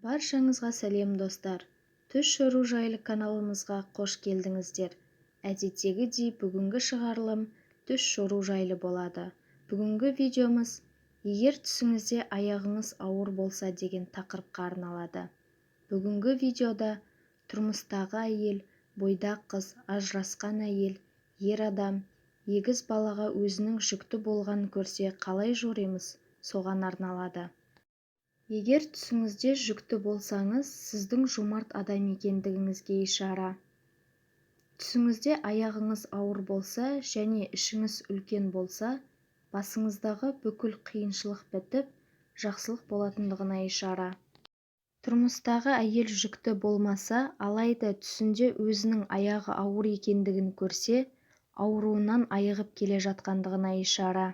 Баршаңызға сәлем достар. Түс шору жайлы каналымызға қош келдіңіздер. Әдеттегідей бүгінгі шығарылым түс шору жайлы болады. Бүгінгі видеомыз егер түсіңізде аяғыңыз ауыр болса деген тақырыпқа арналады. Бүгінгі видеода тұрмыстағы әйел, бойдақ қыз, ажырасқан әйел, ер адам, егіз балаға өзінің жүкті болғанын көрсе қалай жоримыз, соған арналады. Егер түсіңізде жүкті болсаңыз, сіздің жомарт адам екендігіңізге ишара. Түсіңізде аяғыңыз ауыр болса және ішіңіз үлкен болса, басыңыздағы бүкіл қиыншылық бітіп, жақсылық болатындығына ишара. Тұрмыстағы әйел жүкті болмаса, алайда түсінде өзінің аяғы ауыр екендігін көрсе, ауруынан айығып келе жатқандығына ишара.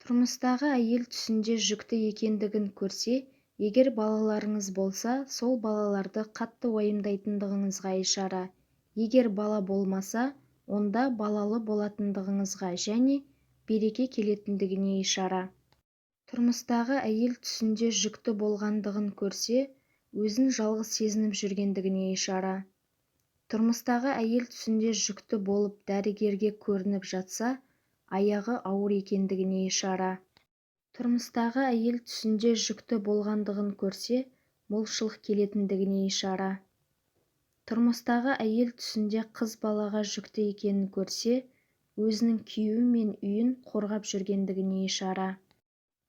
Тұрмыстағы әйел түсінде жүкті екендігін көрсе, егер балаларыңыз болса, сол балаларды қатты уайымдайтындығыңызға ишара. Егер бала болмаса, онда балалы болатындығыңызға және береке келетіндігіне ишара. Тұрмыстағы әйел түсінде жүкті болғандығын көрсе, өзін жалғыз сезініп жүргендігіне ишара. Тұрмыстағы әйел түсінде жүкті болып дәрігерге көрініп жатса, аяғы ауыр екендігіне ишара. Тұрмыстағы әйел түсінде жүкті болғандығын көрсе, молшылық келетіндігіне ишара. Тұрмыстағы әйел түсінде қыз балаға жүкті екенін көрсе, өзінің күйеуі мен үйін қорғап жүргендігіне ишара.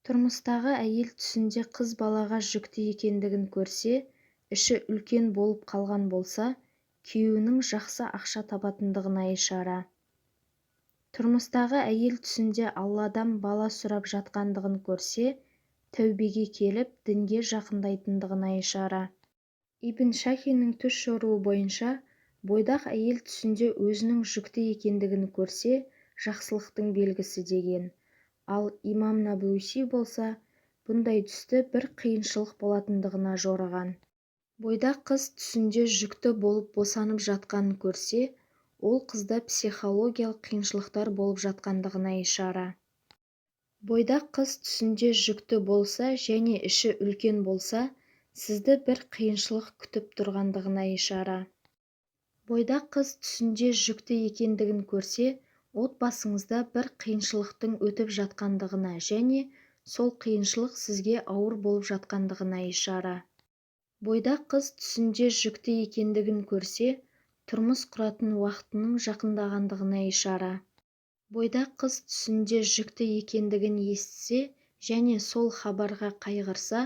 Тұрмыстағы әйел түсінде қыз балаға жүкті екендігін көрсе, іші үлкен болып қалған болса, күйеуінің жақсы ақша табатындығына ишара. Тұрмыстағы әйел түсінде Алладан бала сұрап жатқандығын көрсе, тәубеге келіп, дінге жақындайтындығына ишара. Ибн Шахиннің түс шоруы бойынша, бойдақ әйел түсінде өзінің жүкті екендігін көрсе, жақсылықтың белгісі деген. Ал имам Набуси болса, бұндай түсті бір қиыншылық болатындығына жорыған. Бойдақ қыз түсінде жүкті болып босанып жатқанын көрсе, ол қызда психологиялық қиыншылықтар болып жатқандығына ишара. Бойдақ қыз түсінде жүкті болса және іші үлкен болса, сізді бір қиыншылық күтіп тұрғандығына ишара. Бойдақ қыз түсінде жүкті екендігін көрсе, отбасыңызда бір қиыншылықтың өтіп жатқандығына және сол қиыншылық сізге ауыр болып жатқандығына ишара. Бойдақ қыз түсінде жүкті екендігін көрсе, тұрмыс құратын уақытының жақындағандығына ишара. Бойдақ қыз түсінде жүкті екендігін естісе және сол хабарға қайғырса,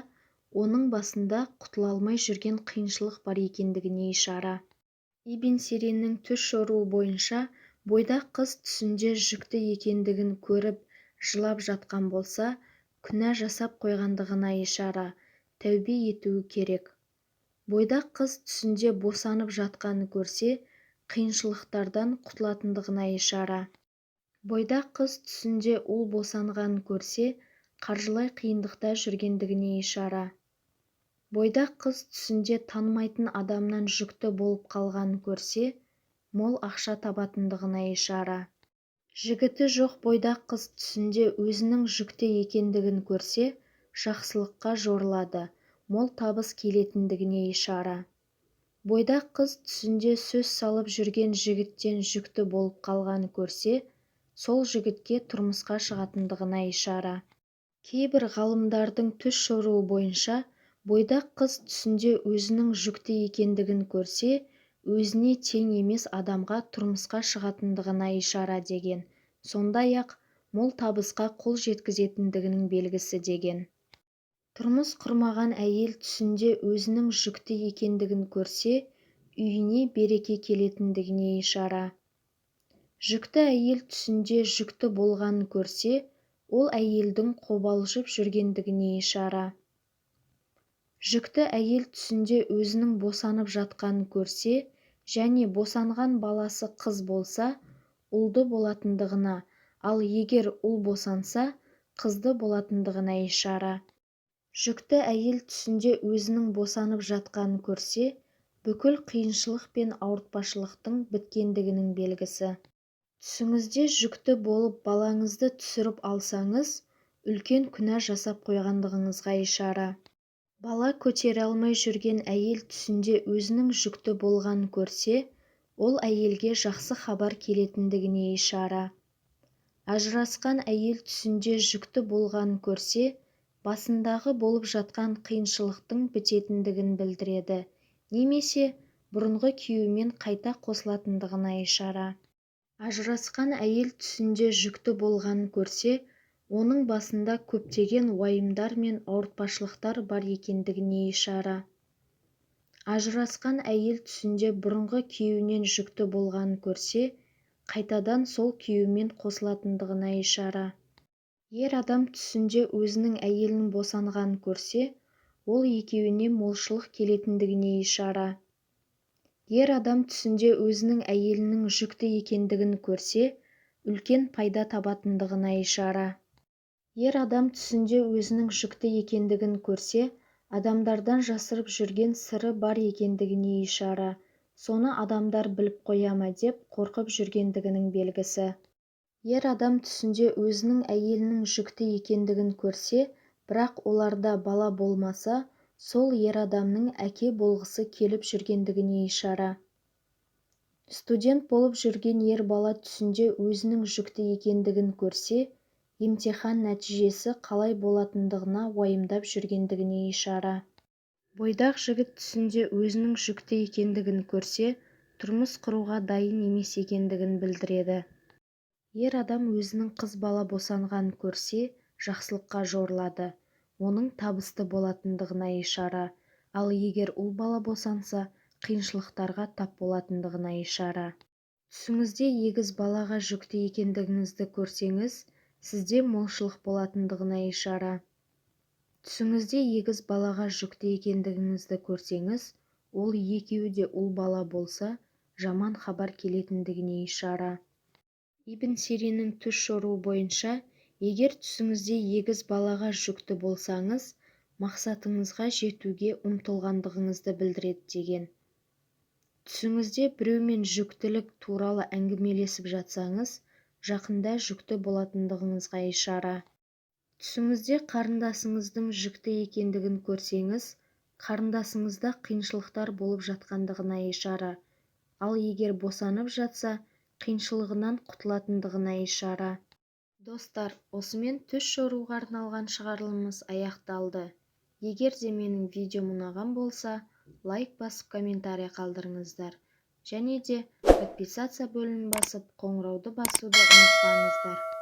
оның басында құтыла алмай жүрген қиыншылық бар екендігіне ишара. Ибн Сириннің түс шоруы бойынша, бойдақ қыз түсінде жүкті екендігін көріп, жылап жатқан болса, күнә жасап қойғандығына ишара, тәубе етуі керек. Бойдақ қыз түсінде босанып жатқанын көрсе, қиыншылықтардан құтылатындығына ишара. Бойдақ қыз түсінде ұл босанғанын көрсе, қаржылай қиындықта жүргендігіне ишара. Бойдақ қыз түсінде танымайтын адамнан жүкті болып қалғанын көрсе, мол ақша табатындығына ишара. Жігіті жоқ бойдақ қыз түсінде өзінің жүкті екендігін көрсе, жақсылыққа жорылады, мол табыс келетіндігіне ишара. Бойдақ қыз түсінде сөз салып жүрген жігіттен жүкті болып қалғанын көрсе, сол жігітке тұрмысқа шығатындығына ишара. Кейбір ғалымдардың түс шоруы бойынша, бойдақ қыз түсінде өзінің жүкті екендігін көрсе, өзіне тең емес адамға тұрмысқа шығатындығына ишара деген. Сондай-ақ, мол табысқа қол жеткізетіндігінің белгісі деген. Тұрмыс құрмаған әйел түсінде өзінің жүкті екендігін көрсе, үйіне береке келетіндігіне ишара. Жүкті әйел түсінде жүкті болғанын көрсе, ол әйелдің қобалжып жүргендігіне ишара. Жүкті әйел түсінде өзінің босанып жатқанын көрсе, және босанған баласы қыз болса, ұлды болатындығына, ал егер ұл босанса, қызды болатындығына ишара. Жүкті әйел түсінде өзінің босанып жатқанын көрсе, бүкіл қиыншылық пен ауыртпашылықтың біткендігінің белгісі. Түсіңізде жүкті болып балаңызды түсіріп алсаңыз, үлкен күнә жасап қойғандығыңызға ишара. Бала көтере алмай жүрген әйел түсінде өзінің жүкті болғанын көрсе, ол әйелге жақсы хабар келетіндігіне ишара. Ажырасқан әйел түсінде жүкті болғанын көрсе, басындағы болып жатқан қиыншылықтың бітетіндігін білдіреді, немесе бұрынғы күйеуімен қайта қосылатындығына ишара. Ажырасқан әйел түсінде жүкті болғанын көрсе, оның басында көптеген уайымдар мен ауыртпашылықтар бар екендігіне ишара. Ажырасқан әйел түсінде бұрынғы күйеуінен жүкті болғанын көрсе, қайтадан сол күйеуімен қосылатындығына ишара. Ер адам түсінде өзінің әйелінің босанғанын көрсе, ол екеуіне молшылық келетіндігіне ишара. Ер адам түсінде өзінің әйелінің жүкті екендігін көрсе, үлкен пайда табатындығына ишара. Ер адам түсінде өзінің жүкті екендігін көрсе, адамдардан жасырып жүрген сыры бар екендігіне ишара. Соны адамдар біліп қоя ма деп қорқып жүргендігінің белгісі. Ер адам түсінде өзінің әйелінің жүкті екендігін көрсе, бірақ оларда бала болмаса, сол ер адамның әке болғысы келіп жүргендігіне ишара. Студент болып жүрген ер бала түсінде өзінің жүкті екендігін көрсе, емтихан нәтижесі қалай болатындығына уайымдап жүргендігіне ишара. Бойдақ жігіт түсінде өзінің жүкті екендігін көрсе, тұрмыс құруға дайын емес екендігін білдіреді. Ер адам өзінің қыз бала босанғанын көрсе, жақсылыққа жорылады, оның табысты болатындығына ишара, ал егер ұл бала босанса, қиыншылықтарға тап болатындығына ишара. Түсіңізде егіз балаға жүкті екендігіңізді көрсеңіз, сізде молшылық болатындығына ишара. Түсіңізде егіз балаға жүкті екендігіңізді көрсеңіз, ол екеуі де ұл бала болса, жаман хабар келетіндігіне ишара. Ибн Сириннің түс жоруы бойынша, егер түсіңізде егіз балаға жүкті болсаңыз, мақсатыңызға жетуге ұмтылғандығыңызды білдіреді деген. Түсіңізде біреумен жүктілік туралы әңгімелесіп жатсаңыз, жақында жүкті болатындығыңызға ишара. Түсіңізде қарындасыңыздың жүкті екендігін көрсеңіз, қарындасыңызда қиыншылықтар болып жатқандығына ишара. Ал егер босанып жатса, қиыншылығынан құтылатындығына ишара. Достар, осымен түс жоруға арналған шығарылымымыз аяқталды. Егер де менің видеом ұнаған болса, лайк басып комментарий қалдырыңыздар. Және де подписаться бөлімін басып, қоңырауды басуды ұмытпаңыздар.